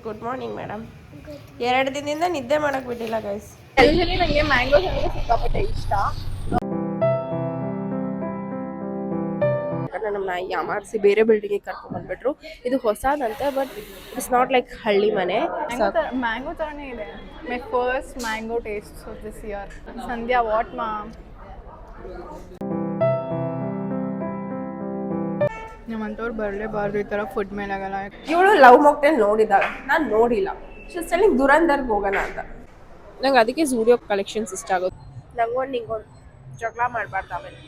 Good morning madam. 2 ದಿನದಿಂದ ನಿದ್ದೆ ಮಾಡಕ್ ಬಿಟ್ಟಿಲ್ಲ ಗೈಸ್. ಯೂಶಲಿ ನನಗೆ ಮ್ಯಾಂಗೋಸ್ ಅಂದರೆ ಸಿಕ್ಕಾಪಟ್ಟೆ ಇಷ್ಟ. ನಮ್ಮ ನಾಯಿ ಯಾಮಾರಿಸಿ ಬೇರೆ ಬಿಲ್ಡಿಂಗಿಗೆ ಕರ್ಕೊಂಡು ಬಂದ್ಬಿಟ್ರು. ಇದು ಹೊಸದಂತೆ, ಬಟ್ ಇಟ್ಸ್ ನಾಟ್ ಲೈಕ್ ಹಳ್ಳಿ ಮನೆ. ಮ್ಯಾಂಗೋ ಥರನೇ ಇದೆ. My first mango taste of this year. Sandhya what mom? ನಮ್ಮಂಥವ್ರು ಬರಲೇಬಾರ್ದು ಈ ಥರ ಫುಡ್ ಮೇಲಾಗಲ್ಲ. ಇವಳು ಲವ್ ಮಾಕ್ಟೇಲ್ ನೋಡಿದ್ದಾಳೆ, ನಾನು ನೋಡಿಲ್ಲ. ಶೀ ದುರಂದರ್ಗೆ ಹೋಗೋಣ ಅಂತ. ನಂಗೆ ಅದಕ್ಕೆ ಝೂಡಿಯೋ ಕಲೆಕ್ಷನ್ಸ್ ಇಷ್ಟ ಆಗುತ್ತೆ. ನಂಗೊಂದು ನಿಂಗೊಂದು ಜಗಳ ಮಾಡಬಾರ್ದು ಆಮೇಲೆ.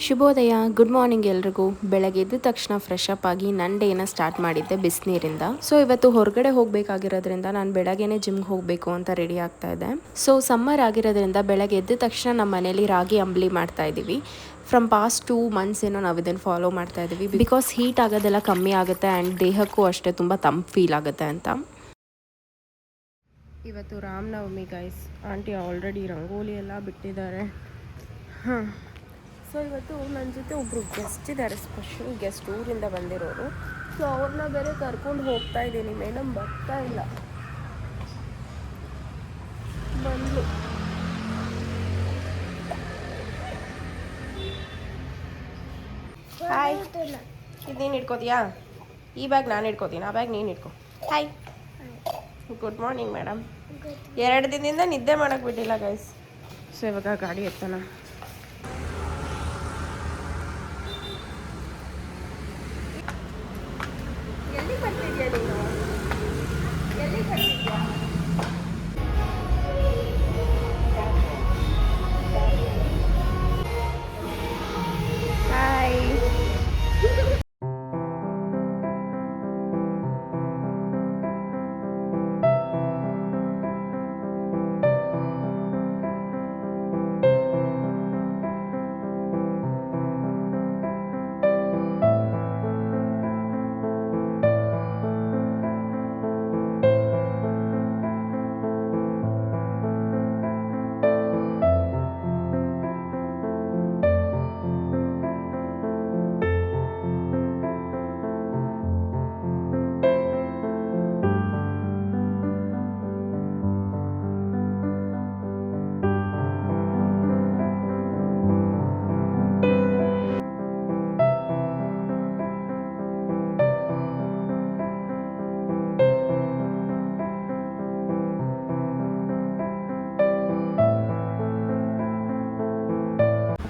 ಶುಭೋದಯ, ಗುಡ್ ಮಾರ್ನಿಂಗ್ ಎಲ್ರಿಗೂ. ಬೆಳಗ್ಗೆ ಎದ್ದ ತಕ್ಷಣ ಫ್ರೆಶ್ ಅಪ್ ಆಗಿ ನನ್ನ ಡೇನ ಸ್ಟಾರ್ಟ್ ಮಾಡಿದ್ದೆ ಬಿಸಿನೀರಿಂದ. ಸೊ ಇವತ್ತು ಹೊರಗಡೆ ಹೋಗಬೇಕಾಗಿರೋದ್ರಿಂದ ನಾನು ಬೆಳಗ್ಗೆನೇ ಜಿಮ್ಗೆ ಹೋಗಬೇಕು ಅಂತ ರೆಡಿ ಆಗ್ತಾ ಇದ್ದೆ. ಸೊ ಸಮ್ಮರ್ ಆಗಿರೋದ್ರಿಂದ ಬೆಳಗ್ಗೆ ಎದ್ದ ತಕ್ಷಣ ನಮ್ಮ ಮನೇಲಿ ರಾಗಿ ಅಂಬ್ಲಿ ಮಾಡ್ತಾ ಇದ್ದೀವಿ. ಫ್ರಮ್ ಪಾಸ್ಟ್ 2 months ಏನೋ ನಾವು ಇದನ್ನು ಫಾಲೋ ಮಾಡ್ತಾ ಇದ್ದೀವಿ. ಬಿಕಾಸ್ ಹೀಟ್ ಆಗೋದೆಲ್ಲ ಕಮ್ಮಿ ಆಗುತ್ತೆ ಆ್ಯಂಡ್ ದೇಹಕ್ಕೂ ಅಷ್ಟೇ ತುಂಬ ತಂಪು ಫೀಲ್ ಆಗುತ್ತೆ ಅಂತ. ಇವತ್ತು Ramanavami guys. Aunty already rangoli ಎಲ್ಲ ಬಿಟ್ಟಿದ್ದಾರೆ. ಹಾಂ, ಸೊ ಇವತ್ತು ನನ್ನ ಜೊತೆ ಒಬ್ಬರು ಗೆಸ್ಟ್ ಇದ್ದಾರೆ, ಸ್ಪೆಷಲ್ ಗೆಸ್ಟ್, ಊರಿಂದ ಬಂದಿರೋರು. ಸೊ ಅವ್ರನ್ನ ಬೇರೆ ಕರ್ಕೊಂಡು ಹೋಗ್ತಾ ಇದ್ದೀನಿ. ಮೇಡಮ್ ಬರ್ತಾ ಇಲ್ಲ, ಬಂದು ಹಾಯ್. ಇದು ನೀನು ಇಟ್ಕೋತೀಯಾ? ಈ ಬ್ಯಾಗ್ ನಾನು ಇಟ್ಕೋತೀನಿ, ಆ ಬ್ಯಾಗ್ ನೀನು ಇಟ್ಕೋ. Hi, good morning madam. 2 ದಿನದಿಂದ ನಿದ್ದೆ ಮಾಡಕ್ಕೆ ಬಿಟ್ಟಿಲ್ಲ ಗೈಸ್. ಸೊ ಇವಾಗ ಗಾಡಿ ಎತ್ತೋಣ. ಎಲ್ಲಿ ಬರ್ತಿದ್ಯಾ ನೀನು? ಎಲ್ಲಿ ಬರ್ತಿದ್ಯಾ? ಹಾಯ್.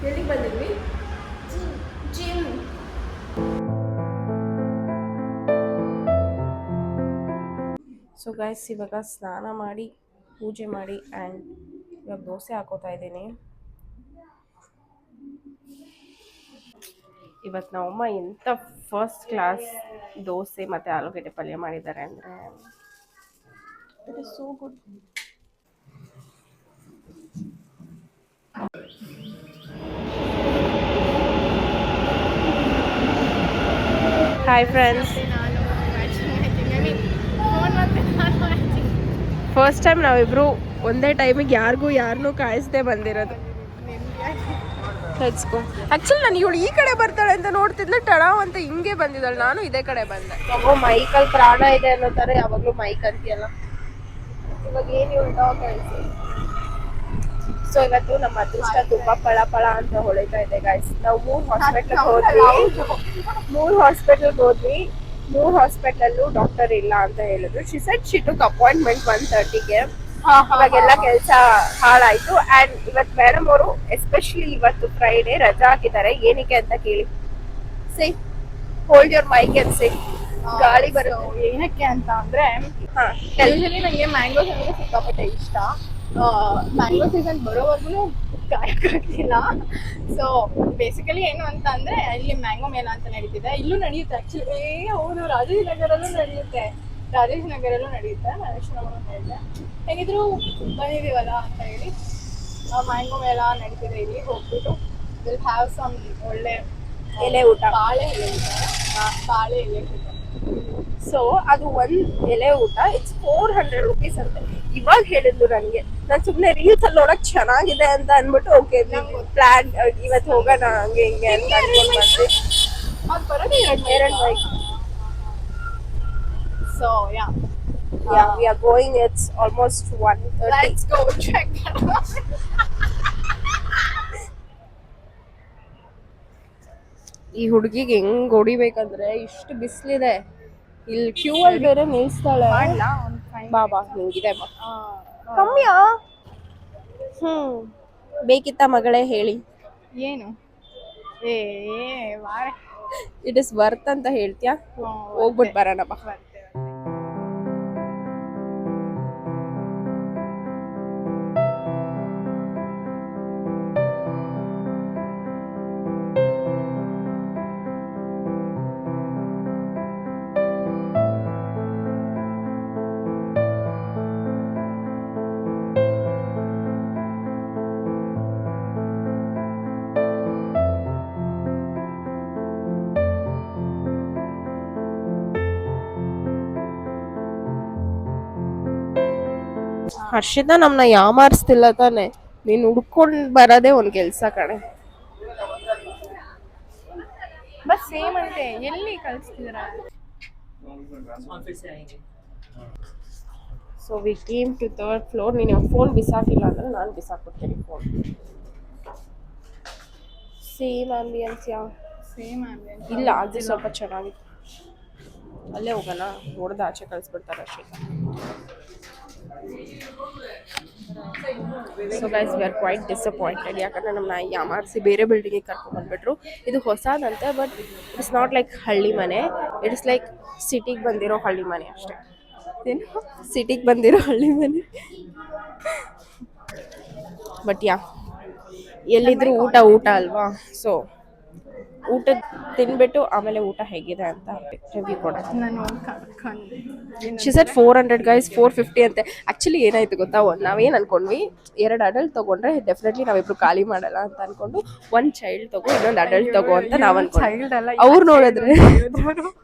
ಎಲ್ಲಿಗೆ ಬಂದಿದ್ವಿ? ಜಿಮ್. ಸೊ ಗೈಸ್, ಇವಾಗ ಸ್ನಾನ ಮಾಡಿ ಪೂಜೆ ಮಾಡಿ ಆ್ಯಂಡ್ ಇವಾಗ ದೋಸೆ ಹಾಕೋತಾ ಇದ್ದೀನಿ. ಇವತ್ತು ನಮ್ಮಮ್ಮ ಎಂಥ ಫಸ್ಟ್ ಕ್ಲಾಸ್ ದೋಸೆ ಮತ್ತು ಆಲೂಗಡ್ಡೆ ಪಲ್ಯ ಮಾಡಿದ್ದಾರೆ ಅಂದರೆ it is so good. Hi friends, first time ನಾವಿಬ್ರು ಒಂದೇ ಟೈಮಿಗೆ ಯಾರನ್ನೂ ಕಾಯಿಸದೆ ಬಂದಿರೋದು. ಹೆಚ್ಕೋ. ಆ್ಯಕ್ಚುಲಿ ನಾನು ಇವಳು ಈ ಕಡೆ ಬರ್ತಾಳೆ ಅಂತ ನೋಡ್ತಿದ್ಲು, ಟಡಾವ್ ಅಂತ ಹಿಂಗೆ ಬಂದಿದ್ದಾಳೆ. ನಾನು ಇದೇ ಕಡೆ ಬಂದೆ. ಮೈಕಲ್ಲಿ ಪ್ರಾಣ ಇದೆ ಅನ್ನೋ ಥರ ಯಾವಾಗಲೂ ಮೈಕ್ ಅಂತೀಯಲ್ಲ, ಇವಾಗ ಏನು ಉಲ್ಟಾ ಕಳಿಸಿ. ಸೊ ಇವತ್ತು ನಮ್ಮ ಅದೃಷ್ಟ ತುಂಬಾ ಪಳ ಅಂತ ಹೊಳಿತಾ ಇದೆ ಗೈಸ್. ನಾವು 3 ಹಾಸ್ಪಿಟಲ್ಗೆ ಹೋದ್ವಿ. 3 ಹಾಸ್ಪಿಟಲ್ಲು ಡಾಕ್ಟರ್ ಇಲ್ಲ ಅಂತ ಹೇಳಿದ್ರು. She said she took appointment 1:30ಗೆ. ಇವಾಗೆಲ್ಲ ಕೆಲಸ ಹಾಳಾಯ್ತು. ಆ್ಯಂಡ್ ಇವತ್ತು ಮೇಡಮ್ ಅವರು ಎಸ್ಪೆಷಲಿ ಇವತ್ತು ಫ್ರೈಡೆ ರಜಾ ಹಾಕಿದ್ದಾರೆ. ಏನಕ್ಕೆ ಅಂತ ಕೇಳಿ. See, hold your mic and see. ಗಾಳಿ ಬರುತ್ತೆ. ಏನಕ್ಕೆ ಅಂತ ಅಂದ್ರೆ, ಯೂಶಲಿ ನನಗೆ ಮ್ಯಾಂಗೋಸ್ ಅಂದರೆ ಸಿಕ್ಕಾಪಟ್ಟೆ ಇಷ್ಟ. ಮ್ಯಾಂಗೋ ಸೀಸನ್ ಬರೋವರೆಗೂ ಕಾಯಕ್ಕಾಗ್ತಿಲ್ಲ. ಸೊ ಬೇಸಿಕಲಿ ಏನು ಅಂತ ಅಂದರೆ, ಇಲ್ಲಿ ಮ್ಯಾಂಗೋ ಮೇಳ ಅಂತ ನಡೀತಿದೆ. ಇಲ್ಲೂ ನಡೆಯುತ್ತೆ ಆ್ಯಕ್ಚುಲಿ. ಹೌದು, ರಾಜಾಜಿನಗರಲ್ಲೂ ನಡೆಯುತ್ತೆ. ಮಹೇಶ್ವರಮ್ಮ ಹೇಳಿದೆ. ಹೇಗಿದ್ರು ಬಂದಿದ್ದೀವಲ್ಲ ಅಂತ ಹೇಳಿ ಮ್ಯಾಂಗೋ ಮೇಳ ನಡೀತಿದೆ ಇಲ್ಲಿ. ಹೋಗ್ಬಿಟ್ಟು ವಿಲ್ ಹ್ಯಾವ್ ಸಮ್ ಒಳ್ಳೆ ಎಲೆ ಊಟ, ಬಾಳೆ ಎಲೆ ಊಟ. ಸೊ ಅದು ಒಂದು ಎಲೆ ಊಟ ಇಟ್ಸ್ 400 rupees ಅಂತೆ. ಇವಾಗ ಹೇಳಿದ್ರು ನನಗೆ. ನಾನು ಸುಮ್ಮನೆ ರೀಲ್ಸ್ ಅಲ್ಲಿ ನೋಡಕ್ ಚೆನ್ನಾಗಿದೆ ಅಂತ ಅಂದ್ಬಿಟ್ಟು ಓಕೆ ಪ್ಲಾನ್ ಇವತ್ತು ಹೋಗೋಣ ಹಂಗೆ ಹಿಂಗೆ ಅಂತ ಅನ್ಕೊಂಡು ಬಂದೆ. ಅವ್ರು ಬರೋದು ಎರಡು bike. So yeah Yeah, we are going. It's almost 1:30. Let's go check. ಈ ಹುಡುಗಿಗೆ ಹೆಂಗ್ ಹೊಡಿಬೇಕಂದ್ರೆ ಇಷ್ಟು ಬಿಸಿಲಿದೆ. ಇಲ್ಲಿ ಕ್ಯೂ ಅಲ್ಲಿ ಬೇರೆ ನಿಲ್ಸ್ತಾಳೆ. ಬಾಬಾ ಹಿಂಗಿದೆ ಬಾ. ಕಮ್ಮಿಯಾ? ಬೇಕಿತ್ತ ಮಗಳೇ ಹೇಳಿ. ಏನು ಏ ವಾರ ಇಟ್ ಇಸ್ ವರ್ತ್ ಅಂತ ಹೇಳ್ತೀಯಾ? ಹೋಗ್ಬಿಟ್ಟು ಬರೋಣ ಬಾ. ಹರ್ಷಿತಾ ನಮ್ನ ಯಾಮಾರಿಸ್ತಿಲ್ಲ ತಾನೆ? ನೀನ್ ಹುಡ್ಕೊಂಡ್ ಬರೋದೇ ಒಂದ್ ಕೆಲ್ಸ ಕಣೆ. ಬಸ್ ಸೇಮ್ ಅಂತೆ ಎಲ್ಲಿ ಕಳಿಸ್ತಿದ್ದೀರಾ? So we came to 3rd floor. ನೀನು ಫೋನ್ ಬಿಸಾಕಿಲ್ಲ ಅಂದ್ರೆ ನಾನು ಬಿಸಾಕ್ಬಿಡ್ತೀನಿ ಫೋನ್. ಸೇಮ್ ಆಂಬಿಯನ್ಸ್ ಯಾ? ಸೇಮ್ ಆಂಬಿಯನ್ಸ್ ಇಲ್ಲ ಅದು ಸ್ವಲ್ಪ ಚೆನ್ನಾಗಿತ್ತು. ಅಲ್ಲೇ ಹೋಗೋಣ, ಹೊಡೆದು ಆಚೆ ಕಳಿಸ್ಬಿಡ್ತಾರೆ ಅಷ್ಟೇ. So guys we are quite disappointed. ಯಾಕಂದ್ರೆ ನಮ್ಮನ್ನ ಯಾಮಾರಿಸಿ ಬೇರೆ ಬಿಲ್ಡಿಂಗಿಗೆ ಕರ್ಕೊಂಡು ಬಂದ್ಬಿಟ್ರು. ಇದು ಹೊಸದಂತೆ, ಬಟ್ ಇಟ್ಸ್ ನಾಟ್ ಲೈಕ್ ಹಳ್ಳಿ ಮನೆ. ಇಟ್ ಇಸ್ ಲೈಕ್ ಸಿಟಿಗೆ ಬಂದಿರೋ ಹಳ್ಳಿ ಮನೆ ಅಷ್ಟೇ. ಏನು ಸಿಟಿಗೆ ಬಂದಿರೋ ಹಳ್ಳಿ ಮನೆ. ಬಟ್ ಯಾ ಎಲ್ಲಿದ್ರು ಊಟ ಊಟ ಅಲ್ವಾ? ಸೊ ಊಟ ತಿನ್ಬಿಟ್ಟು ಆಮೇಲೆ ಊಟ ಹೇಗಿದೆ ಅಂತ ರಿವ್ಯೂ ಕೊಡೋಣ. ನಾನು ಶಿ ಸೆಡ್ 400 ಗೈಸ್, 450 ಅಂತೆ. ಆಕ್ಚುಲಿ ಏನಾಯ್ತು ಗೊತ್ತಾ, ನಾವೇನು ಅನ್ಕೊಂಡ್ವಿ, 2 ಅಡಲ್ಟ್ ತಗೊಂಡ್ರೆ ಡೆಫಿನೆಟ್ಲಿ ನಾವಿಬ್ರು ಖಾಲಿ ಮಾಡಲ್ಲ ಅಂತ ಅನ್ಕೊಂಡು 1 ಚೈಲ್ಡ್ ತಗೋ ಇನ್ನೊಂದು ಅಡಲ್ಟ್ ತಗೋ ಅಂತ ನಾವ್ ಅನ್ಕೊಂಡ್ವಿ. ಅವ್ರು ನೋಡಿದ್ರೆ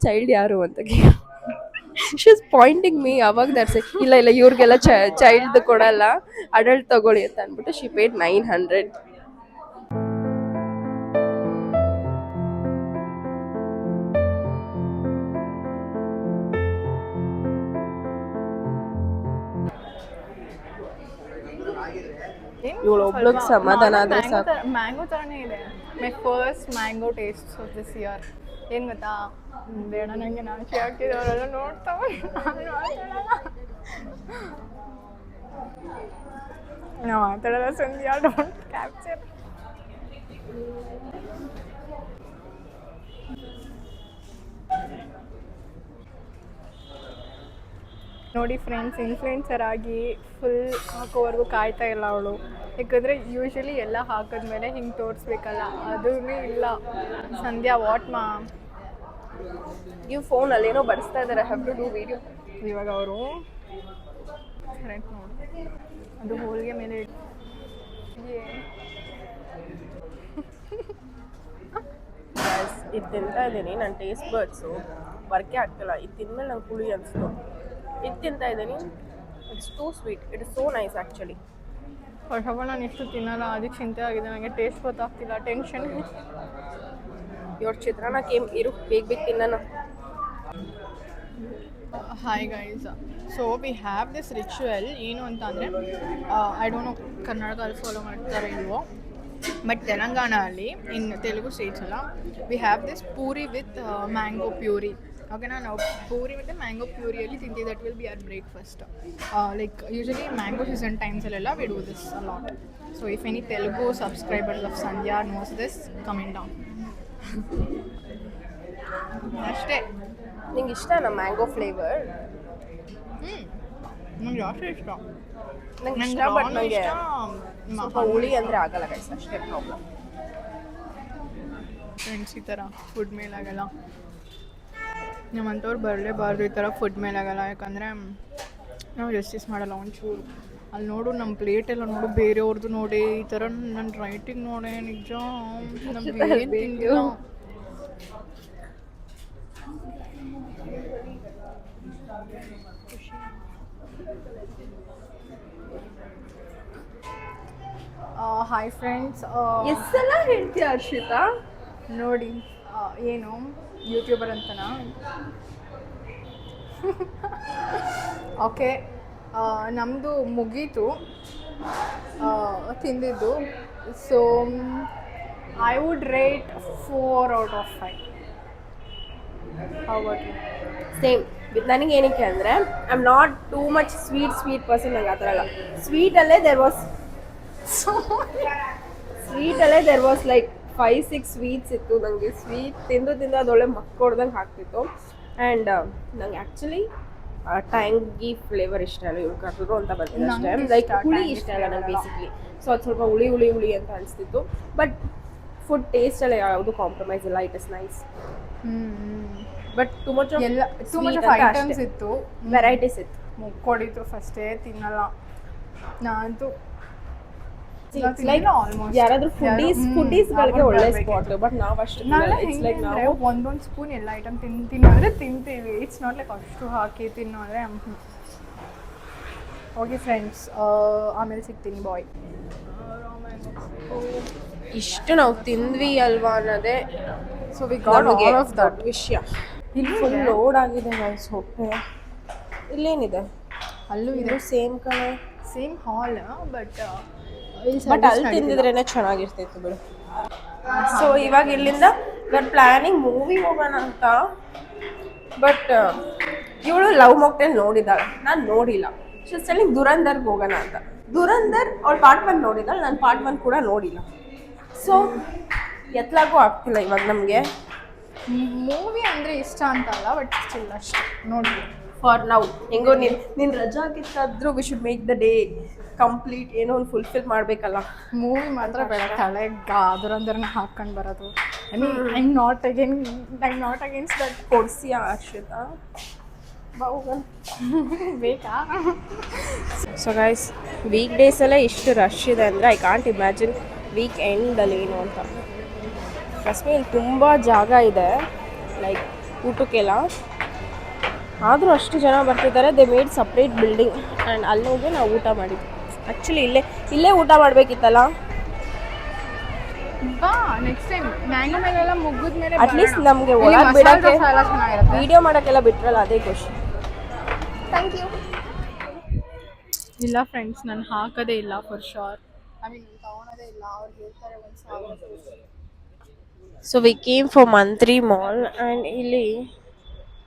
ಚೈಲ್ಡ್ ಯಾರು ಅಂತ ಶಿ ಇಸ್ ಪಾಯಿಂಟಿಂಗ್ ಮೀ. ಅವಾಗ ದರ್ಸೆ ಇಲ್ಲ ಇಲ್ಲ ಇವ್ರಿಗೆಲ್ಲ ಚೈಲ್ಡ್ ಕೊಡಲ್ಲ, ಅಡಲ್ಟ್ ತಗೊಳ್ಳಿ ಅಂತ ಅಂದ್ಬಿಟ್ಟು ಶಿ ಪೇಡ್ 900. ಇವಳು ಒಬ್ಳಿಗೆ ಸಮಾಧಾನ ಆದ್ರೆ ಸಾಕು. ಮ್ಯಾಂಗೋ ತರನೇ ಇದೆ. My first mango taste of this year. ಏನು ಗೊತ್ತಾ, ಬೇಡ ನನಗೆ ನಾಚಿಕೆ ಆಗ್ತಿದೆ, ಅವರೆಲ್ಲ ನೋಡ್ತಾವೆ. ನಾವು ಮಾತಾಡೋದ ಸಂಧ್ಯಾ, ಡೋಂಟ್ ಕ್ಯಾಪ್ಚರ್. ನೋಡಿ ಫ್ರೆಂಡ್ಸ್, ಇನ್ಫ್ಲುಯೆನ್ಸರ್ ಆಗಿ ಫುಲ್ ಹಾಕೋವರೆಗೂ ಕಾಯ್ತಾ ಇಲ್ಲ ಅವಳು. ಯಾಕಂದರೆ ಯೂಶ್ವಲಿ ಎಲ್ಲ ಹಾಕಿದ್ಮೇಲೆ ಹಿಂಗೆ ತೋರಿಸ್ಬೇಕಲ್ಲ, ಅದೂ ಇಲ್ಲ. ಸಂಧ್ಯಾ ವಾಟ್ ಮಾ ನೀವು ಫೋನಲ್ಲಿ ಏನೋ ಬಡಿಸ್ತಾ ಇದ್ದಾರೆ. Have to do video. ಇವಾಗ ಅವರು ಕರೆಕ್ಟ್ ನೋಡಿ, ಅದು ಹೋಳಿಗೆ ಮೇಲೆ ಇದು ತಿಂತಾ ಇದ್ದೀನಿ. ನನ್ನ ಟೇಸ್ಟ್ ಬರ್ಡ್ಸು ವರ್ಕೇ ಆಗ್ತಿಲ್ಲ. ಇದು ತಿಂದ್ಮೇಲೆ ನಂಗೆ ಹುಳಿ ಅನಿಸ್ತು. ಇದು ತಿಂತಾ ಇದ್ದೀನಿ. It's two sweet. It is so nice actually. First of all ನಾನು ಇಷ್ಟು ತಿನ್ನಲ್ಲ, ಅದಕ್ಕೆ ಚಿಂತೆ ಆಗಿದೆ ನನಗೆ. ಟೇಸ್ಟ್ ಗೊತ್ತಾಗ್ತಿಲ್ಲ, ಟೆನ್ಷನ್. ಇವ್ರ ಚಿತ್ರಾನ್ನ ಇರು ಬೇಗ ತಿನ್ನೋಣ. Hi guys, so we have this ritual. ಏನು ಅಂತ ಅಂದರೆ, ಐ ಡೋಂಟ್ ನೋ ಕರ್ನಾಟಕದಲ್ಲಿ ಫಾಲೋ ಮಾಡ್ತಾರೆ ಇಲ್ವೋ, ಬಟ್ ತೆಲಂಗಾಣ ಅಲ್ಲಿ, ಇನ್ ತೆಲುಗು ಸ್ಟೇಟ್ಸ್ ಅಲ್ಲ, we have this puri with mango puree. ಓಕೆನಾ, ನಾವು ಪೂರಿ ಮತ್ತು ಮ್ಯಾಂಗೋ ಪ್ಯೂರಿಯಲ್ಲಿ ತಿಂತೀವಿ. That will be our breakfast. Like usually mango season ಟೈಮ್ಸಲ್ಲೆಲ್ಲ we do this a lot. So if any Telugu subscribers of Sandhya knows this, coming down. ಅಷ್ಟೇ. ನಿಂಗೆ ಇಷ್ಟ ನಮ್ಮ ಮ್ಯಾಂಗೋ ಫ್ಲೇವರ್? ನಂಗೆ ಜಾಸ್ತಿ ಇಷ್ಟ. ನಂಗೆ ಇಷ್ಟ, ಬಟ್ ನನಗೆ ಸ್ವಲ್ಪ ಹುಳಿ ಅಂದರೆ ಆಗಲ್ಲ ಗೈಸ್, ಅಷ್ಟೇ ಪ್ರಾಬ್ಲಮ್. ಫ್ರೆಂಡ್ಸ್, ಈ ಥರ ಫುಡ್ ಮೇಲಾಗಲ್ಲ. ನಮ್ಮಂಥವ್ರು ಬರಲೇಬಾರ್ದು ಈ ಥರ ಫುಡ್ ಮೇಲಾಗಲ್ಲ. ಯಾಕಂದರೆ ನಾವು ಜಸ್ಟಿಸ್ ಮಾಡಲ್ಲ ಒಂಚೂರು. ಅಲ್ಲಿ ನೋಡು, ನಮ್ಮ ಪ್ಲೇಟೆಲ್ಲ ನೋಡು, ಬೇರೆಯವ್ರದ್ದು ನೋಡಿ, ಈ ಥರ ನನ್ನ ರೈಟಿಂಗ್ ನೋಡೆ, ನಿಜ ನಮ್ಗೆ ಏನು ತಿಂದಿಲ್ಲ. ಹಾಯ್ ಫ್ರೆಂಡ್ಸ್, ಎಷ್ಟೆಲ್ಲ ಹೇಳ್ತೀಯ ಹರ್ಷಿತಾ? ನೋಡಿ ಏನು ಯೂಟ್ಯೂಬರ್ ಅಂತನಾ? ಓಕೆ, ನಮ್ಮದು ಮುಗೀತು ತಿಂದಿದ್ದು. So I would rate 4 out of 5. How about you? Same. ನನಗೆ ಏನಕ್ಕೆ ಅಂದರೆ I am not too much sweet person. ನಂಗೆ ಆ ಥರ ಅಲ್ಲ. ಸ್ವೀಟಲ್ಲೇ ದೇರ್ ವಾಸ್ ಲೈಕ್ 5-6 ಸ್ವೀಟ್ಸ್ ಇತ್ತು. ನನಗೆ ಸ್ವೀಟ್ ತಿಂದು ಅದೊಳ್ಳೆ ಮಕ್ಕೊಡ್ದಂಗೆ ಆಗ್ತಿತ್ತು. ಆ್ಯಂಡ್ ನಂಗೆ ಆ್ಯಕ್ಚುಲಿ ಟ್ಯಾಂಗಿ ಫ್ಲೇವರ್ ಇಷ್ಟ ಇಲ್ಲ. ಇವ್ರು ಕರ್ದರು ಅಂತ ಬರ್ತಿದೆ ಅಷ್ಟೇ. ಲೈಕ್ ಹುಳಿ ಇಷ್ಟ ಇಲ್ಲ ನಂಗೆ ಬೇಸಿಕ್ಲಿ. ಸೊ ಅದು ಸ್ವಲ್ಪ ಹುಳಿ ಅಂತ ಅನಿಸ್ತಿತ್ತು. ಬಟ್ ಫುಡ್ ಟೇಸ್ಟಲ್ಲ ಯಾವುದು ಕಾಂಪ್ರಮೈಸ್ ಇಲ್ಲ. It is nice. But too much of items ಇತ್ತು, ವೆರೈಟೀಸ್ ಇತ್ತು. ಮುಕ್ಕೊಡಿತು ಫಸ್ಟೇ ತಿನ್ನಲ್ಲ ನಾನಂತೂ. ಆಲ್ಮೋಸ್ಟ್ ಯಾರಾದ್ರೂ ಫುಡೀಸ್ಗಳಿಗೆ ಒಳ್ಳೆ ಸ್ಪಾಟ್. ಬಟ್ ನಾವು ಅಷ್ಟು ಇಟ್ಸ್ ಲೈಕ್ ನಾವು ಒಂದೊಂದು ಸ್ಪೂನ್ ಎಲ್ಲ ಐಟಮ್ ತಿನ್ನೋದ್ರೆ ತಿಂತೀವಿ. ಇಟ್ಸ್ ನಾಟ್ ಲೈಕ್ ಅಷ್ಟು ಹಾಕಿ ತಿನ್ನೋದ್ರೆ. ಓಕೆ ಫ್ರೆಂಡ್ಸ್, ಆಮೇಲೆ ಸಿಗ್ತೀನಿ ಬಾಯ್. ಇಷ್ಟು ನಾವು ತಿಂದ್ವಿ ಅಲ್ವಾ ಅನ್ನೋದೇ so we got all of that ವಿಷಯ. ಇಲ್ಲಿ ಫುಲ್ ಲೋಡ್ ಆಗಿದೆ ಗೈಸ್ ಹೊಟ್ಟೆ. ಇಲ್ಲೇನಿದೆ? ಅಲ್ಲೂ ಇದು same colour same hall, but ಅಲ್ಲಿ ತಿಂದಿದ್ರೇನೆ ಚೆನ್ನಾಗಿರ್ತಿತ್ತು ಬಿಡು. ಸೊ ಇವಾಗ ಇಲ್ಲಿಂದ ಪ್ಲಾನಿಂಗ್ ಮೂವಿ ಹೋಗೋಣ ಅಂತ. ಬಟ್ ಇವಳು ಲವ್ ಮಾಕ್ಟೇಲ್ ನೋಡಿದಾಳೆ, ನಾನು ನೋಡಿಲ್ಲ. ಶೀಸ್ ದುರಂಧರ್ಗೆ ಹೋಗೋಣ ಅಂತ. ದುರಂಧರ್ ಅವಳು ಪಾರ್ಟ್ 1 ನೋಡಿದಾಳೆ, ನಾನು ಪಾರ್ಟ್ 1 ಕೂಡ ನೋಡಿಲ್ಲ. ಸೊ ಎತ್ಲಾಗೂ ಆಗ್ತಿಲ್ಲ ಇವಾಗ ನಮಗೆ. ಮೂವಿ ಅಂದರೆ ಇಷ್ಟ ಅಂತಲ್ಲ, ಬಟ್ ಸ್ಟಿಲ್ ಅಷ್ಟೇ ನೋಡಿ. ಫಾರ್ ನೌ ಹೆಂಗೋ ನೀನು ರಜಾ ಆಗಿತ್ತಾದ್ರೂ we should make the day complete. ಏನೋ ಒಂದು ಫುಲ್ಫಿಲ್ ಮಾಡಬೇಕಲ್ಲ. ಮೂವಿ ಮಾತ್ರ ಬೇಡ, ತಲೆಗೆ ದುರಂಧರನ ಹಾಕ್ಕೊಂಡು ಬರೋದು. I mean I not against that. ಕೊಡ್ಸಿಯಾ ಅರ್ಷಿತಾ? ಬೇಕಾ? ಸೊ ಗೈಸ್, ವೀಕ್ ಡೇಸಲ್ಲೇ ಇಷ್ಟು ರಶ್ ಇದೆ ಅಂದರೆ ಐ ಕಾಂಟ್ ಇಮ್ಯಾಜಿನ್ ವೀಕ್ ಎಂಡಲ್ಲಿ ಏನು ಅಂತ. ಫಸ್ಟ್ ಇಲ್ಲಿ ತುಂಬ ಜಾಗ ಇದೆ ಲೈಕ್ ಊಟಕ್ಕೆಲ್ಲ. ಆದರೂ ಅಷ್ಟು ಜನ ಬರ್ತಿದ್ದಾರೆ. They made separate building and ಅಲ್ಲಿ ಹೋಗಿ ನಾವು ಊಟ ಮಾಡಿದ್ವಿ. ಆ್ಯಕ್ಚುಲಿ ಇಲ್ಲೇ ಊಟ ಮಾಡಬೇಕಿತ್ತಲ್ಲ. ಬಾ ನೆಕ್ಸ್ಟ್ ಟೈಮ್. ಮ್ಯಾಂಗೋ ಮೇಲೆಲ್ಲ ಮುಗಿದ್ಮೇಲೆ ಅಟ್ಲೀಸ್ಟ್ ನಮಗೆ ಒಳಗೆ ಬಿಡೋಕ್ಕೆ ವಿಡಿಯೋ ಮಾಡೋಕ್ಕೆಲ್ಲ ಬಿಟ್ರಲ್ಲ, ಅದೇ ಖುಷಿ. Thank you. ಇಲ್ಲ ಫ್ರೆಂಡ್ಸ್, ನಾನು ಹಾಕೋದೇ ಇಲ್ಲ ಫಾರ್ ಶೋರ್. ಐ ಮೀನ್ ತಗೊಳೋದೇ ಇಲ್ಲ. ಅವ್ರು ಹೇಳ್ತಾರೆ 1,000. So we came for Mantri mall and ಇಲ್ಲಿ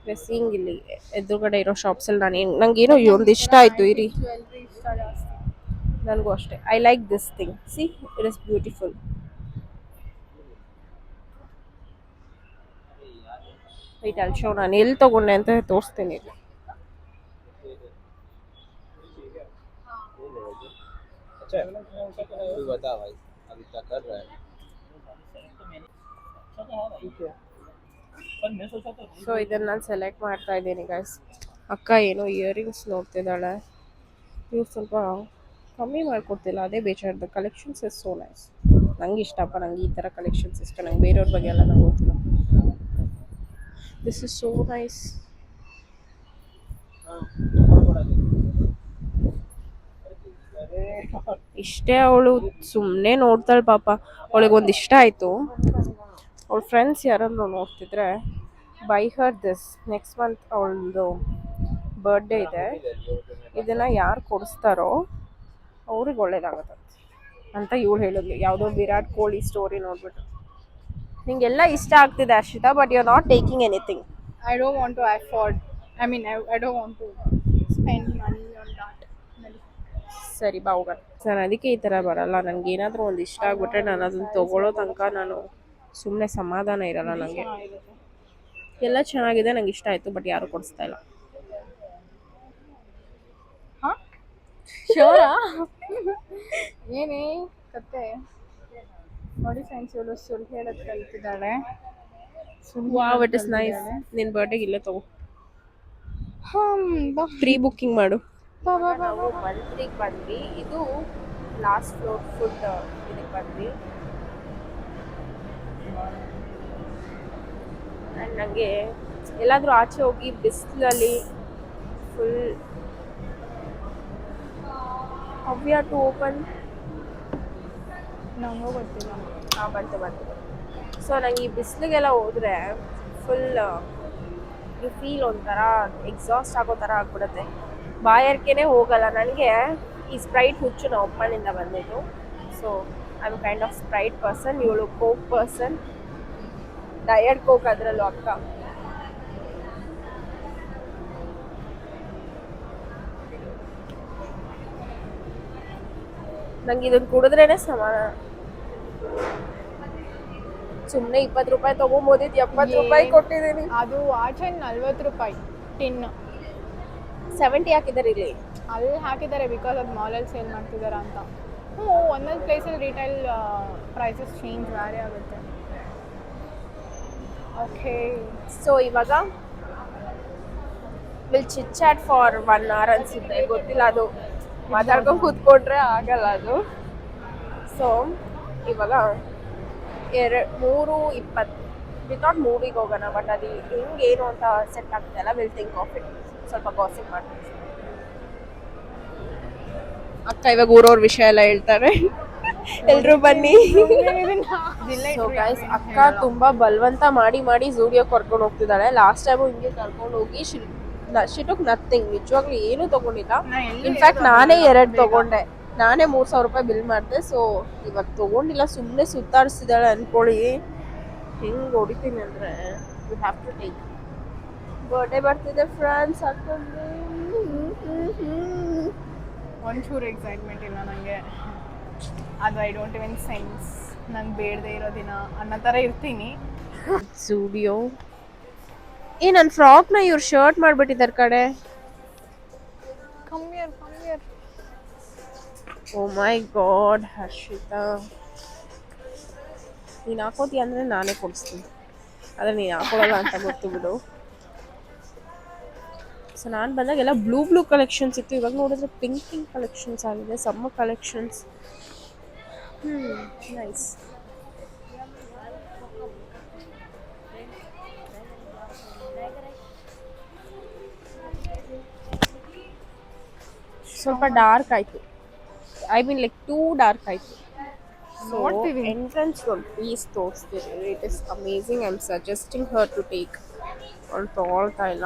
ಡ್ರೆಸ್ಸಿಂಗ್ ಇಲ್ಲಿ ಎದುರುಗಡೆ ಇರೋ ಶಾಪ್ಸಲ್ಲಿ ನಂಗೇನೋ ಒಂದು ಇಷ್ಟ ಆಯಿತು. ಇರಿ, ಜ್ಯುವೆಲ್ರಿ ಇಷ್ಟ ಜಾಸ್ತಿ. ನನಗೂ ಅಷ್ಟೇ. I like this thing. C, it is beautiful. White ಅಲ್ಲಿ ಶೋ ನಾನು ಎಲ್ಲಿ ತೊಗೊಂಡೆ ಅಂತ ತೋರಿಸ್ತೀನಿ. ಸೊ ಇದನ್ನು ನಾನು ಸೆಲೆಕ್ಟ್ ಮಾಡ್ತಾ ಇದ್ದೀನಿ ಗೈಸ್. ಅಕ್ಕ ಏನೋ ಇಯರಿಂಗ್ಸ್ ನೋಡ್ತಿದ್ದಾಳೆ. ಇವ್ರು ಸ್ವಲ್ಪ ಕಮ್ಮಿ ಮಾಡಿಕೊಡ್ತಿಲ್ಲ, ಅದೇ ಬೇಜಾರ್ದು. Collections is so nice. ನಂಗೆ ಇಷ್ಟಪ್ಪ, ನಂಗೆ ಈ ಥರ ಕಲೆಕ್ಷನ್ಸ್ ಇಷ್ಟ. ನಂಗೆ ಬೇರೆಯವ್ರ ಬಗ್ಗೆ ಎಲ್ಲ ನಂಗೆ ಗೊತ್ತಿಲ್ಲ. This is so nice. ಇಷ್ಟೇ ಅವಳು ಸುಮ್ಮನೆ ನೋಡ್ತಾಳೆ ಪಾಪ. ಅವಳಿಗೆ ಒಂದು ಇಷ್ಟ ಆಯಿತು. ಅವಳ ಫ್ರೆಂಡ್ಸ್ ಯಾರಾದ್ರೂ ನೋಡ್ತಿದ್ರೆ by her this. Next month ಅವಳದು ಬರ್ಡೇ ಇದೆ. ಇದನ್ನು ಯಾರು ಕೊಡಿಸ್ತಾರೋ ಅವ್ರಿಗೆ ಒಳ್ಳೇದಾಗುತ್ತೆ ಅಂತ ಇವಳು ಹೇಳಿದ್ಲು. ಯಾವುದೋ ವಿರಾಟ್ ಕೊಹ್ಲಿ ಸ್ಟೋರಿ ನೋಡ್ಬಿಟ್ಟು. ನಿಂಗೆಲ್ಲ ಇಷ್ಟ ಆಗ್ತಿದೆ Arshita, but you are not taking anything. I don't want to afford. I mean, I don't want to spend money on that. ಸರಿ ಬಾ ಹೋಗೋಣ. ನಾನು ಅದಕ್ಕೆ ಈ ಥರ ಬರಲ್ಲ. ನನಗೆ ಏನಾದರೂ ಒಂದು ಇಷ್ಟ ಆಗ್ಬಿಟ್ರೆ ನಾನು ಅದನ್ನು ತೊಗೊಳ್ಳೋ ತನಕ ನಾನು ಸುಮ್ಮನೆ ಸಮಾಧಾನ ಇರಲ್ಲ. ನನಗೆ ಎಲ್ಲ ಚೆನ್ನಾಗಿದೆ, ನಂಗೆ ಇಷ್ಟ ಆಯಿತು, ಬಟ್ ಯಾರು ಕೊಡಿಸ್ತಾ ಇಲ್ಲ. ಹಾಂ, ಶೋರಾ? ಏನೇ ಕತೆ ನೋಡಿ ಫ್ರೆಂಡ್ಸ್, ಇವಳು ಸುಳ್ಳು ಹೇಳೋದು ಕಲ್ತಿದ್ದಾಳೆ. Wow, it is nice. ನಿನ್ನ ಬರ್ಡೇಗೆ ಇಲ್ಲೇ ತಗೋ. ಬಾ, ಪ್ರೀ ಬುಕ್ಕಿಂಗ್ ಮಾಡು. ನಾವು ಮಂತ್ರಿಗೆ ಬಂದ್ವಿ. ಇದು ಲಾಸ್ಟ್ ಫ್ಲೋರ್ ಫುಡ್ ಇದಕ್ಕೆ ಬಂದ್ವಿ. ಆ್ಯಂಡ್ ನನಗೆ ಎಲ್ಲಾದರೂ ಆಚೆ ಹೋಗಿ ಬಿಸಿಲಲ್ಲಿ ಫುಲ್ ಹವ್ಯ ಟು ಓಪನ್ ನಂಗೂ ಗೊತ್ತಿಲ್ಲ. ಬಂತು ಸೊ ನಂಗೆ ಈ ಬಿಸಿಲಿಗೆಲ್ಲ ಹೋದ್ರೆ ಫುಲ್ ಯು ಫೀಲ್ ಒಂಥರ ಎಕ್ಸಾಸ್ಟ್ ಆಗೋ ಥರ ಆಗ್ಬಿಡುತ್ತೆ, ಬಾಯಾರಿಕೆನೇ ಹೋಗಲ್ಲ ನನಗೆ. ಈ ಸ್ಪ್ರೈಟ್ ಹುಚ್ಚು ನಮ್ಮ ಅಪ್ಪನಿಂದ ಬಂದಿದ್ದು. So I am kind of Sprite person, ಇವಳು ಕೋಕ್ ಪರ್ಸನ್, ಡಯಟ್ ಕೋಕ್ ಅದರಲ್ಲೂ ಅಕ್ಕ. ನಂಗೆ ಇದನ್ನು ಕುಡಿದ್ರೇನೆ ಸಮಾಧಾನ. ಸುಮ್ಮನೆ 20 ರೂಪಾಯಿ ತಗೊಂಬೋದಿದ್ದು 70 ರೂಪಾಯಿ ಕೊಟ್ಟಿದ್ದೀನಿ. ಅದು ಆಚೆ 40 ರೂಪಾಯಿ ಟಿನ್. 70 ಹಾಕಿದ್ದಾರೆ ಇಲ್ಲಿ. ಅಲ್ಲಿ ಹಾಕಿದ್ದಾರೆ ಬಿಕಾಸ್ ಅದು ಮಾಲಲ್ಲಿ ಸೇಲ್ ಮಾಡ್ತಿದ್ದಾರೆ ಅಂತ. ಒಂದೊಂದು ಪ್ಲೇಸಲ್ಲಿ ರಿಟೈಲ್ ಪ್ರೈಸಸ್ ಚೇಂಜ್ ವ್ಯಾರಿ ಆಗುತ್ತೆ. ಓಕೆ, ಸೊ ಇವಾಗ will chit chat for 1 hour ಅನ್ಸುತ್ತೆ, ಗೊತ್ತಿಲ್ಲ, ಅದು ಮಾತಾಡ್ಕೊಂಡು ಕೂತ್ಕೊಂಡ್ರೆ ಆಗಲ್ಲ ಅದು. ಸೊ ಇವಾಗ 3:20 ವಿತೌಟ್ ಮೂವಿಗೆ ಹೋಗೋಣ, ಬಟ್ ಅದು ಹೆಂಗೇನು ಅಂತ ಸೆಟ್ ಆಗ್ತಾಯಿಲ್ಲ. ವಿಲ್ ಥಿಂಕ್ ಆಫ್ ಇಟ್, ಸ್ವಲ್ಪ ಗಾಸಿಪ್ ಮಾಡ್ತೀನಿ. ಅಕ್ಕ ಇವಾಗ ಊರವ್ರ ವಿಷಯ ಎಲ್ಲ ಹೇಳ್ತಾರೆ, ಎಲ್ರು ಬನ್ನಿ. So guys, ಅಕ್ಕ ತುಂಬಾ ಬಲವಂತ ಮಾಡಿ ಝೂಡಿಯೋ ಕರ್ಕೊಂಡು ಹೋಗ್ತಿದ್ದಾಳೆ. ಲಾಸ್ಟ್ ಟೈಮು ಹಿಂಗೆ ಕರ್ಕೊಂಡು ಹೋಗಿ ಶಿ ಟುಕ್ ನಥಿಂಗ್, ನಿಜವಾಗ್ಲೂ ಏನೂ ತಗೊಂಡಿಲ್ಲ. ಇನ್ಫ್ಯಾಕ್ಟ್ ನಾನೇ 2 ತಗೊಂಡೆ, ನಾನೇ 3,000 ರೂಪಾಯಿ ಬಿಲ್ ಮಾಡಿದೆ. ಸೊ ಇವಾಗ ತಗೊಂಡಿಲ್ಲ, ಸುಮ್ಮನೆ ಸುತ್ತಾಡಿಸಿದಾಳೆ ಅನ್ಕೊಳ್ಳಿ. ಹೆಂಗೆ ಹೊಡಿತೀನಿ ಅಂದರೆ you have to take. Birthday ಬರ್ತಿದೆ ಫ್ರೆಂಡ್ಸ್, ಹಾಕೊಂಡು ಒಂಚೂರು ಎಕ್ಸೈಟ್ಮೆಂಟ್ ಇಲ್ಲ ನನಗೆ. ಅದು ಐ ಡೋಂಟ್ ಇವನ್ ಸೆನ್ಸ್, ನಂಗೆ ಬೇಡದೆ ಇರೋ ದಿನ ಅನ್ನೋ ಥರ ಇರ್ತೀನಿ. ಝೂಡಿಯೋ ನನ್ನ ಫ್ರಾಕ್ನ ಇವ್ರು ಶರ್ಟ್ ಮಾಡಿಬಿಟ್ಟಿದ್ದಾರೆ ಕಡೆ. ಕಮ್ಮಿಯರ್ ಓ ಮೈ ಗಾಡ್ ಹರ್ಷಿತಾ, ನೀನು ಹಾಕೋತಿ ಅಂದರೆ ನಾನೇ ಕೊಡಿಸ್ತೀನಿ, ಆದರೆ ನೀನು ಹಾಕೊಳ್ಳಲ್ಲ ಅಂತ ಗೊತ್ತು ಬಿಡು. ಸೊ ನಾನು ಬಂದಾಗೆಲ್ಲ ಬ್ಲೂ ಕಲೆಕ್ಷನ್ಸ್ ಇತ್ತು, ಇವಾಗ ನೋಡಿದ್ರೆ ಪಿಂಕ್ ಕಲೆಕ್ಷನ್ಸ್ ಆಗಿದೆ, ಸಮ್ಮರ್ ಕಲೆಕ್ಷನ್ಸ್. ನೈಸ್. ಸ್ವಲ್ಪ ಡಾರ್ಕ್ ಆಯಿತು, I mean like too dark ಆಯಿತು. ಸೊ ಎಂಟ್ರೆನ್ಸ್ ಒಂದು ಪೀಸ್ ತೋರಿಸ್ತೀರಿ, it is amazing. I am suggesting her to take. ಅವ್ಳು ತೊಗೊಳ್ತಾ ಇಲ್ಲ,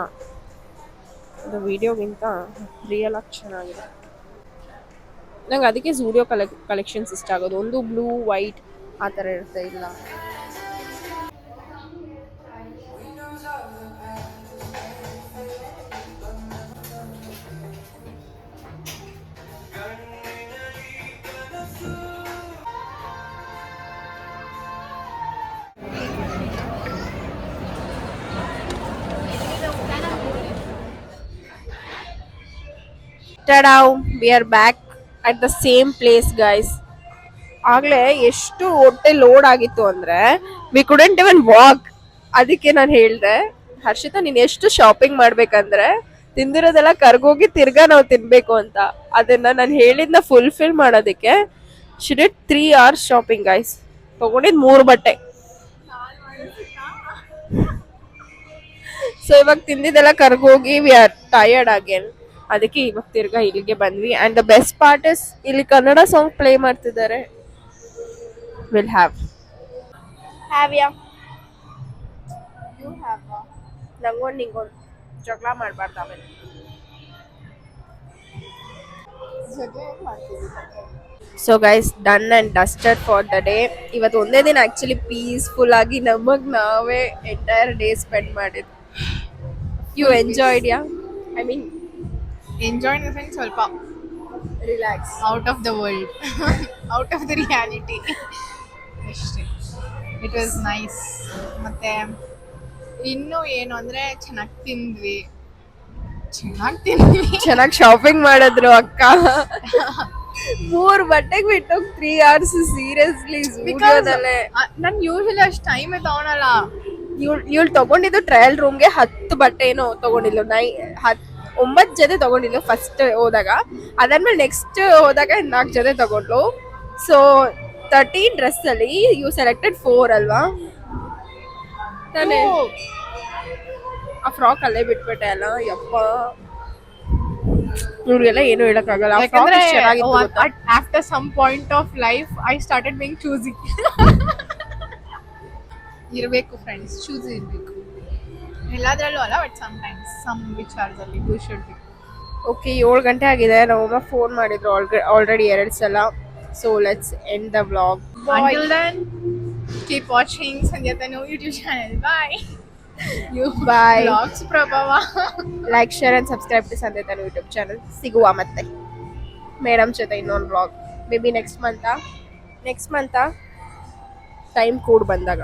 ಅದು ವಿಡಿಯೋಗಿಂತ ರಿಯಲ್ ಆಗಿ ಚೆನ್ನಾಗಿದೆ. ನಂಗೆ ಅದಕ್ಕೆ ಝೂಡಿಯೋ ಕಲೆಕ್ಷನ್ಸ್ ಇಷ್ಟ ಆಗೋದು, ಒಂದು ಬ್ಲೂ ವೈಟ್ ಆ ಥರ ಇರುತ್ತೆ. ಇಲ್ಲ tada, we are back at the same place guys. ಆಗಲೇ ಎಷ್ಟು ಹೊಟ್ಟೆ ಲೋಡ್ ಆಗಿತ್ತು ಅಂದರೆ ವಿ ಕುಡೆಂಟ್ ಇವನ್ ವಾಕ್. ಅದಕ್ಕೆ ನಾನು ಹೇಳಿದೆ, ಹರ್ಷಿತಾ ನೀನು ಎಷ್ಟು ಶಾಪಿಂಗ್ ಮಾಡ್ಬೇಕಂದ್ರೆ ತಿಂದಿರೋದೆಲ್ಲ ಕರ್ಗೋಗಿ ತಿರ್ಗಾ ನಾವು ತಿನ್ಬೇಕು ಅಂತ. ಅದನ್ನ ನಾನು ಹೇಳಿದ್ನ ಫುಲ್ಫಿಲ್ ಮಾಡೋದಕ್ಕೆ she did 3 hours shopping guys. ತಗೊಂಡಿದ್ದು 3 ಬಟ್ಟೆ. ಸೊ ಇವಾಗ ತಿಂದಿದ್ದೆಲ್ಲ ಕರ್ಗೋಗಿ ವಿ ಆರ್ ಟಯರ್ಡ್ ಅಗೇನ್. ಅದಕ್ಕೆ ಇವಾಗ ತಿರ್ಗಾ ಇಲ್ಲಿಗೆ ಬಂದ್ವಿ. And the best part is ಇಲ್ಲಿ ಕನ್ನಡ ಸಾಂಗ್ ಪ್ಲೇ ಮಾಡ್ತಿದ್ದಾರೆ. Will have ya you have. ನಂಗೊಂದು ನಿಂಗೊಂದು ಜಗಳ ಮಾಡಬಾರ್ದು ಆಮೇಲೆ. So guys, done and dusted for the day. ಇವತ್ತು ಒಂದೇ ದಿನ ಆ್ಯಕ್ಚುಲಿ ಪೀಸ್ಫುಲ್ ಆಗಿ ನಮಗೆ ನಾವೇ ಎಂಟೈರ್ ಡೇ ಸ್ಪೆಂಡ್ ಮಾಡಿದ್ವಿ. ಯು ಎಂಜಾಯ್ಡ್ ಯಾ? I mean enjoy in the sense ಸ್ವಲ್ಪ relax, out of the world, out of the reality ಅಷ್ಟೇ. It was nice. ಮತ್ತು ಇನ್ನೂ ಏನು ಅಂದರೆ ಚೆನ್ನಾಗಿ ಶಾಪಿಂಗ್ ಮಾಡಿದ್ರು ಅಕ್ಕ. 3 ಬಟ್ಟೆಗೆ ಬಿಟ್ಟು 3 hours ಸೀರಿಯಸ್ಲಿ ಝೂಡಿಯೋದಲ್ಲೇ. ನಾನು ಯೂಶಲಿ ಅಷ್ಟು ಟೈಮೇ ತಗೊಳಲ್ಲ. ಇವಳು ತಗೊಂಡಿದ್ದು ಟ್ರಯಲ್ ರೂಮ್ಗೆ 10 ಬಟ್ಟೆ ಏನೋ ತಗೊಂಡಿದ್ಲು. 9 ಜೊತೆ ತಗೊಂಡಿದ್ಲು ಫಸ್ಟ್ ಹೋದಾಗ. ಅದಾದ್ಮೇಲೆ ನೆಕ್ಸ್ಟ್ ಹೋದಾಗ 4 ಜೊತೆ ತಗೊಂಡ್ಲು. ಸೊ 13 ಡ್ರೆಸ್ಸಲ್ಲಿ ಯು ಸೆಲೆಕ್ಟೆಡ್ 4 ಅಲ್ವಾ? ತಾನೇ ಆ ಫ್ರಾಕ್ ಅಲ್ಲೇ ಬಿಟ್ಬಿಟ್ಟೆ ಅಲ್ಲ. ಯಪ್ಪ, ಇವ್ರಿಗೆಲ್ಲ ಏನು ಹೇಳಕ್ಕಾಗಲ್ಲ ಯಾಕಂದ್ರೆ ಚೆನ್ನಾಗಿತ್ತು ಗೊತ್ತಾ? After some point of life I started being choosy. ಇರಬೇಕು ಫ್ರೆಂಡ್ಸ್, ಚೂಸಿ ಇರಬೇಕು ಎಲ್ಲಾದ್ರಲ್ಲೂ ಅಲ್ಲ, ಬಟ್ ಸಮ್ಟೈಮ್ಸ್ ಸಮ್ ವಿಚಾರದಲ್ಲಿ ಯು ಶುಡ್ ಬಿ. ಓಕೆ 7 ಗಂಟೆ ಆಗಿದೆ. ನಮ್ಮಮ್ಮ ಫೋನ್ ಮಾಡಿದ್ರು ಆಲ್ರೆಡಿ 2 ಸಲ. So let's end the vlog. Until then, keep watching Sanjatanu YouTube channel. Bye. You Bye. vlogs ಪ್ರಭಾವ. Like share and subscribe to Sandhya Tanu YouTube channel. ಸಿಗುವ ಮತ್ತೆ madam ಜೊತೆ ಇನ್ನೊಂದು vlog, maybe next month time ಕೂಡ ಬಂದಾಗ.